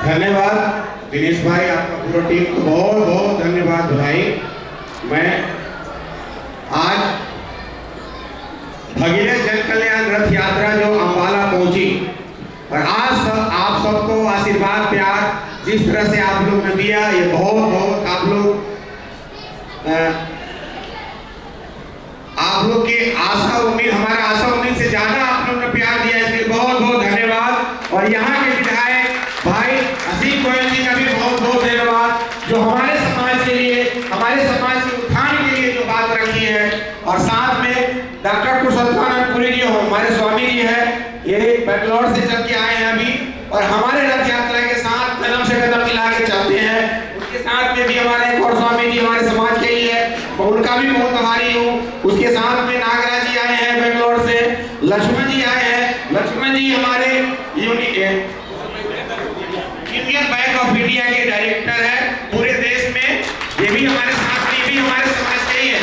धन्यवाद दिनेश भाई, आपका पूरा टीम को बहुत बहुत धन्यवाद बधाई। मैं आज भगीरथ जन कल्याण रथ यात्रा जो अंबाला पहुंची और आज आप सबको आशीर्वाद प्यार जिस तरह से आप लोग ने दिया, ये बहुत बहुत आप लोग की आशा उम्मीद, हमारा आशा उम्मीद से ज्यादा आप लोगों ने प्यार दिया, इसलिए बहुत बहुत धन्यवाद। और यहाँ के विधायक भाई असीम गोयल जी का भी बहुत बहुत धन्यवाद, जो हमारे समाज के लिए, हमारे समाज के उत्थान के लिए जो बात रखी है। और साथ में डॉक्टर कुशलतानंदपुरी जी हमारे स्वामी जी है, ये बेंगलोर से चल के आए हैं अभी, और हमारे रथ यात्रा के साथ कदम से कदम मिला के चलते हैं। उसके साथ में भी हमारे एक और स्वामी जी हमारे समाज के ही है, उनका भी बहुत आभारी हूँ। उसके साथ में नागराज जी आए हैं बेंगलोर से, लक्ष्मण जी आए हैं। लक्ष्मण जी हमारे यूनियन बैंक ऑफ इंडिया के डायरेक्टर है पूरे देश में, ये भी हमारे साथ में, ये भी हमारे समाज के ही है।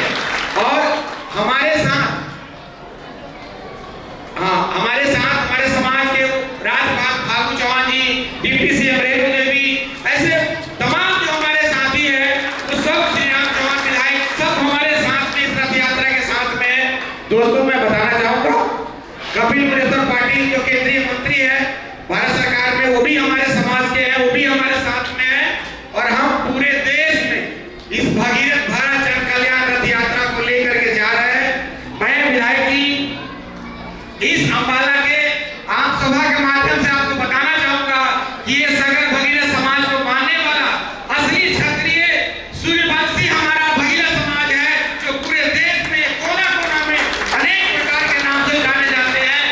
और हमारे साथ हमारे समाज के राजपाल फागू चौहान जी, डिप्टी सीएम रेणु देवी, ऐसे तमाम जो हमारे साथी हैं, वो सब श्री राम चौहान विधायक, सब हमारे साथ में इस रथ यात्रा के साथ में है। दोस्तों मैं बताना चाहूंगा, कपिल मुनेत्र पाटिल जो केंद्रीय मंत्री है भारत सरकार में, वो भी हमारे समाज के हैं, वो भी हमारे साथ में है। और हम पूरे देश में इस भगीरथ भारत जन कल्याण रथ यात्रा को लेकर के जा रहे हैं। मैं विधायक जी इस अंबाला के आम सभा के माध्यम से आपको बताना चाहूंगा कि ये सगर भगीरथ समाज को मानने वाला असली क्षत्रिय सूर्यवंशी हमारा भगीरथ समाज है, जो पूरे देश में कोना कोना में अनेक प्रकार के नाम से जाने जाते हैं।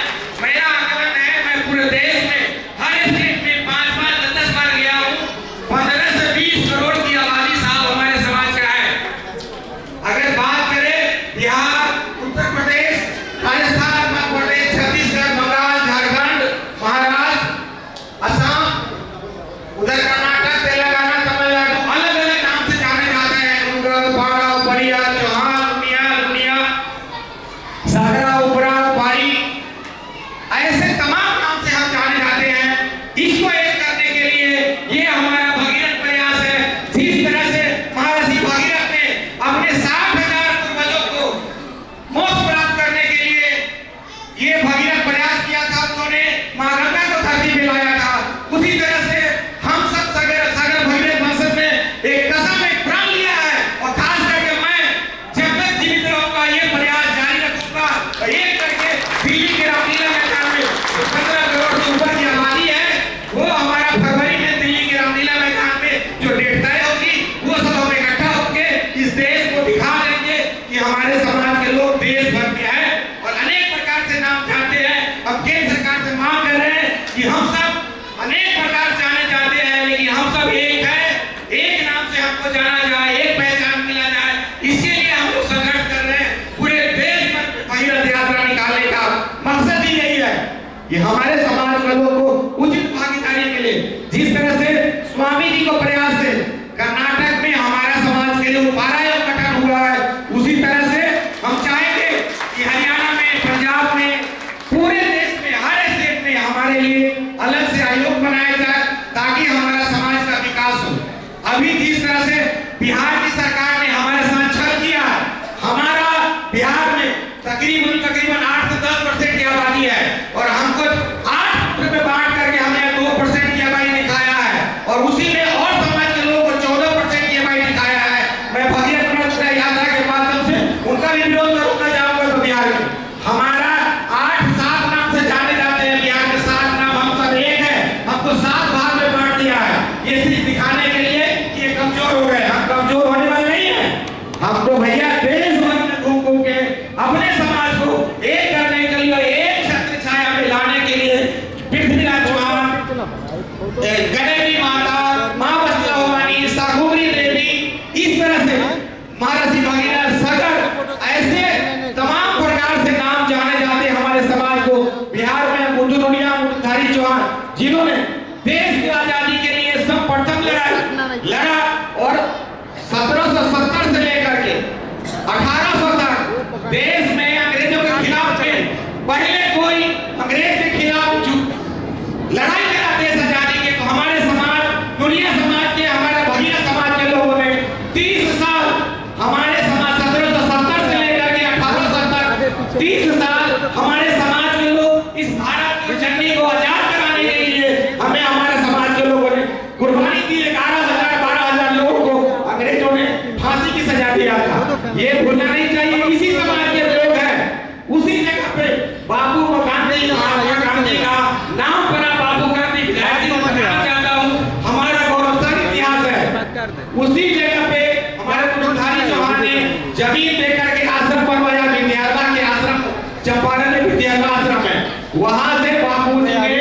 मेरा आकलन है, मैं पूरे देश में हर स्टेट में 5 बार 10 बार गया हूँ। 15 से 20 करोड़ की आबादी साहब हमारे समाज का है। अगर बात करें बिहार, उत्तर प्रदेश, राजस्थान, मध्य प्रदेश, छत्तीसगढ़, बंगाल, झारखंड, महाराष्ट्र, असम, उधर कर्नाटक, तेलंगाना, तमिलनाडु, अलग अलग नाम से जाने जाते हैं। उनगढ़, बाड़ा, उपरिया, चौहान, उनिया, सागरा, उपरा, पारी, ऐसे तमाम नाम से हम जाने जाते हैं। इसको एक करने के लिए ये हमारा भगीरथ प्रयास है। जिस तरह से महर्षि भगीरथ ने अपने 60,000 पूर्वजों को मोक्ष प्राप्त करने के लिए ये भगीरथ प्रयास किया था, उन्होंने मां गंगा को धरती पे लाया था। उसी तरह से हम सब सागर भगीरथ वंशज में एक कसम, एक प्रण लिया है, और खास करके मैं जब तक जीवित रहूंगा ये प्रयास जारी रखूंगा। और एक करके दिल्ली के रामलीला मैदान में 15 करोड़ से ऊपर की आबादी है, वो हमारा फरवरी में दिल्ली के रामलीला मैदान में जो डेट तय होगी, वो सब हम इकट्ठा होकर इस देश को दिखा देंगे कि हमारे समाज के लोग देश भर के हैं और अनेक प्रकार से नाम जानते हैं। अब केंद्र सरकार से मांग कर रहे हैं कि हम सब अनेक प्रकार से जाने जाते हैं, लेकिन हम सब एक है, एक नाम से हमको जाना जाए, एक पहचान मिला जाए। इसके लिए हम लोग संघर्ष कर रहे हैं। पूरे देश में भगीरथ यात्रा निकालने का मकसद ही यही है कि हमारे समाज के लोगों को उचित भागीदारी मिले। जिस तरह से स्वामी जी को प्रयास से कर्नाटक में हमारा समाज के लिए उपारा योग गठन हुआ है, उसी तरह से हम चाहेंगे कि हरियाणा में, पंजाब में, पूरे देश में, हर स्टेट में हमारे लिए अलग से आयोग बनाया जाए, ताकि हमारा समाज का विकास हो। अभी जिस तरह से बिहार की सरकार ने हमारे साथ छल किया है, हमारा बिहार में तकरीबन 8 से 10% की आबादी है, और हमको 8 में बांट करके हमने 2% की आबादी दिखाया है, और उसी में और समाज के लोगों को 14% की आबादी दिखाया है। मैं भगीरथ यात्रा के माध्यम से उनका भी विरोध करना चाहूंगा। तो बिहार में हमारा 8-7 नाम से जाने जाते हैं, बिहार में 7 नाम, हम सब एक है, हमको 7 भाग में बांट दिया है। ये सिर्फ दिखाने के लिए कि ये कमजोर हो गए। हम कमजोर होने वाले नहीं है, हमको भैया देश भर में घूम घूम के अपने समाज को एक करने के लिए, एक छत्र छाया में लाने के लिए पृथ्वीराज चौहान, गणेश माता, मां बसला भवानी, साकुरी देवी, इस तरह से महर्षि भगीरथ, सगर, ऐसे तमाम प्रकार से नाम जाने जाते हमारे समाज को। बिहार में मुंडधारी चौहान, जिन्होंने देश की आजादी के लिए सब प्रथम लड़ा, और 1770 से लेकर के 1800 तक देश में अंग्रेजों के खिलाफ थे। पहले कोई अंग्रेज के खिलाफ 30 साल हमारे समाज के लोग इस भारत के झंडे को आजाद कराने के लिए हमें हमारे समाज के लोगों ने कुर्बानी दी। 11,000-12,000 लोगों को अंग्रेजों ने फांसी की सजा दिया था। ये भूलना नहीं चाहिए। इसी समाज के लोग हैं, उसी जगह पे बापू गांधी, महात्मा गांधी का नाम बना बापू गांधी विधायक को बताना चाहता हूँ। हमारा गौरवशाली इतिहास है। उसी जगह पे हमारे कुलधारी चौहान ने जमीन देकर के आश्रम बनवाया, विद्यार्थी के आश्रम, चंपारण में विद्यार्थी आश्रम है। वहां से बापू जी ने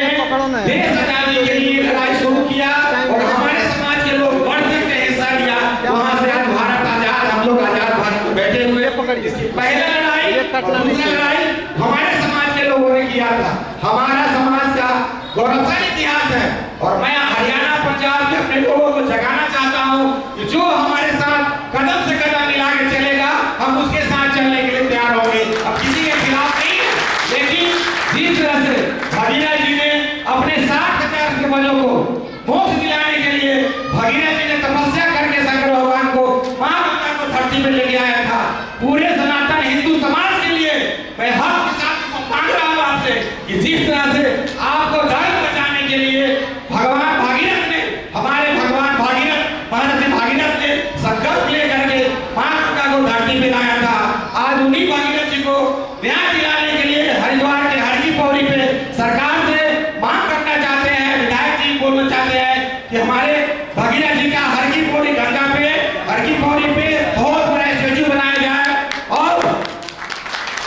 देश आजादी के लिए लड़ाई शुरू किया और हमारे समाज के लोग बढ़ चढ़ के हिस्सा लिया। वहां से आज भारत आजाद, हम लोग आजाद भारत में बैठे हुए। इसकी पहला लड़ाई, दूसरा लड़ाई हमारे समाज के लोगों ने किया था। हमारा समाज का गौरवशाली इतिहास है और मैं हरियाणा पंजाब के अपने लोगों को जगाना चाहता हूं कि जो हमारे साथ कदम से कदम मिला के चलेगा, हम उसके साथ चलने के लिए तैयार होंगे। अब किसी के खिलाफ नहीं है, लेकिन जिस तरह से भगीरथ जी ने अपने 60,000 के बलों को मोक्ष दिलाने के लिए भगीरथ जी ने तपस्या करके शंकर भगवान को, मां गंगा को धरती में लेके आया था। पूरे सनातन हिंदू समाज के लिए मैं हक के साथ मांग रहा हूं आपसे कि जिस तरह से आपको धर्म बचाने के लिए भगवान भागीरथ ने, हमारे भगवान भागीरथ, महर्षि भागीरथ ने संकल्प लेकर के मां गंगा को धरती में लाया था। आज उन्हीं भागीरथ जी को न्याय दिलाने के लिए हरिद्वार के हर की पौड़ी पे सरकार से मांग करना चाहते हैं, विधायक जी बोलना चाहते हैं कि हमारे भगीरथ जी का हर की पौड़ी गंगा पे, हर की पौड़ी पे बहुत बड़ा स्टेचू बनाया जाए और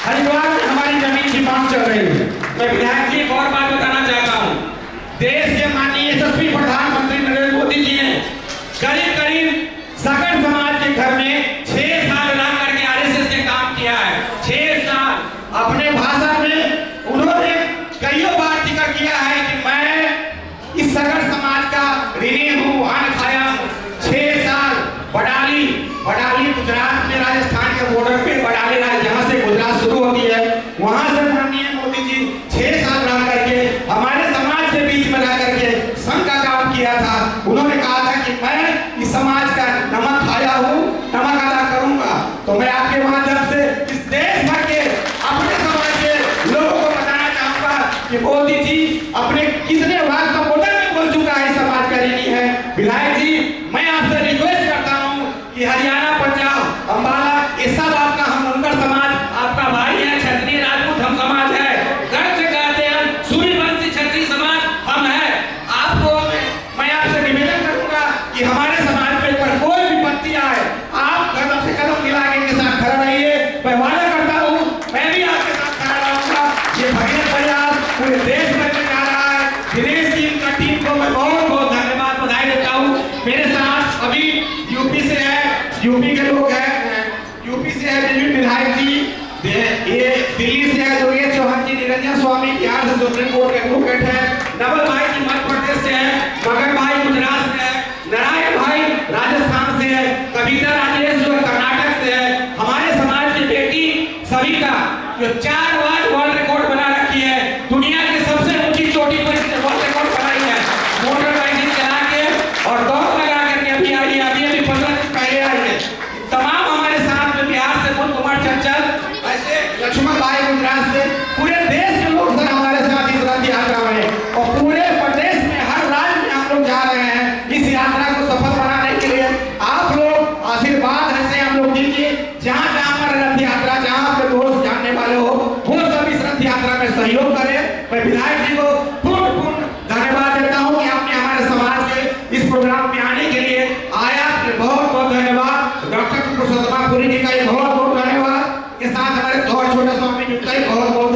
हरिद्वार में हमारी जमीन की मांग चल रही है। मैं विधायक जी एक और बात बताना चाहता हूँ। देश के माननीय यशस्वी प्रधानमंत्री नरेंद्र मोदी जी ने करीब सकट समाज के घर में 6 साल रह करके आरएसएस के काम किया है। 6 साल अपने भाषण में उन्होंने कई बार जिक्र किया है कि मैं इस सकट समाज का ऋणी हूँ, अन्न खाया हूँ। 6 साल बडाली गुजरात में, राजस्थान के बॉर्डर पे बडाली जहाँ से गुजरात शुरू होती है, वहां से माननीय मोदी जी 6 साल रह करके हमारे समाज के बीच में रह करके संघ का काम किया था। उन्होंने कहा था कि मैं इस समाज का नमक खाया हूँ, नमक अदा करूंगा। तो मैं आपके माध्यम से इस देश भर के अपने समाज के लोगों को बताना चाहूंगा कि मोदी जी अपने कितने बार संबोधन में बोल चुका है, समाज का ऋणी है। विधायक जी, मैं आपसे रिक्वेस्ट करता हूँ कि हरियाणा, पंजाब, अम्बाला, इस्लामाबाद का हम उनका समाज आपका भाई है, क्षत्रिय राजपूत हम समाज है, गर्व से कहते हैं सूर्यवंशी क्षत्रिय समाज हम है। आपको मैं आपसे निवेदन करूंगा कि हमारे समाज पे पर कोई विपत्ति आए, आप कदम से कदम मिला के साथ खड़ा रहिए। मैं वादा करता हूँ मैं भी आपके साथ खड़ा रहूंगा। ये भगीरथ प्रयास पूरे देश भर में जा रहा है। दिनेश जी का टीम को मैं बहुत धन्यवाद, बधाई देता हूँ। मेरे साथ अभी यूपी से है, यूपी के लोग हैं, यूपी से है दिल्ली विधायक जी, ये दिल्ली से है योगेश चौहान जी, निरंजन स्वामी बिहार से सुप्रीम कोर्ट के एडवोकेट है, नवल भाई जी मध्य प्रदेश से है, मगन भाई गुजरात से है, नारायण भाई राजस्थान से है, कविता राजेश जो कर्नाटक से है। हमारे समाज की बेटी सविता जो 4 बार वर्ल्ड रिकॉर्ड बना रखी है, दुनिया की सबसे ऊंची चोटी पर वर्ल्ड रिकॉर्ड बनाई है, मोटरसाइकिल चला के और दौड़ लगा करके अभी आई है, अभी 15 दिन पहले आई है। तमाम हमारे साथ में बिहार से कुमार चंचल, ऐसे लक्ष्मण भाई गुजरात से, पूरे देश के लोग सर हमारे साथ इस रथ यात्रा में और पूरे प्रदेश में हर राज्य में हम लोग जा रहे हैं इस यात्रा को सफल बनाने के लिए। आप लोग आशीर्वाद ऐसे हम लोग दीजिए, जहाँ पर रथ यात्रा, जहाँ आपके दोस्त जानने वाले हो, वो सब इस रथ यात्रा में सहयोग करें। मैं विधायक जी को पूर्ण धन्यवाद देता हूँ कि आपने हमारे समाज के इस प्रोग्राम में आने के लिए आया। बहुत धन्यवाद। डॉक्टर पुरुषोत्तम पुरी जी का बहुत धन्यवाद। के साथ हमारे छोटे स्वामी जी का बहुत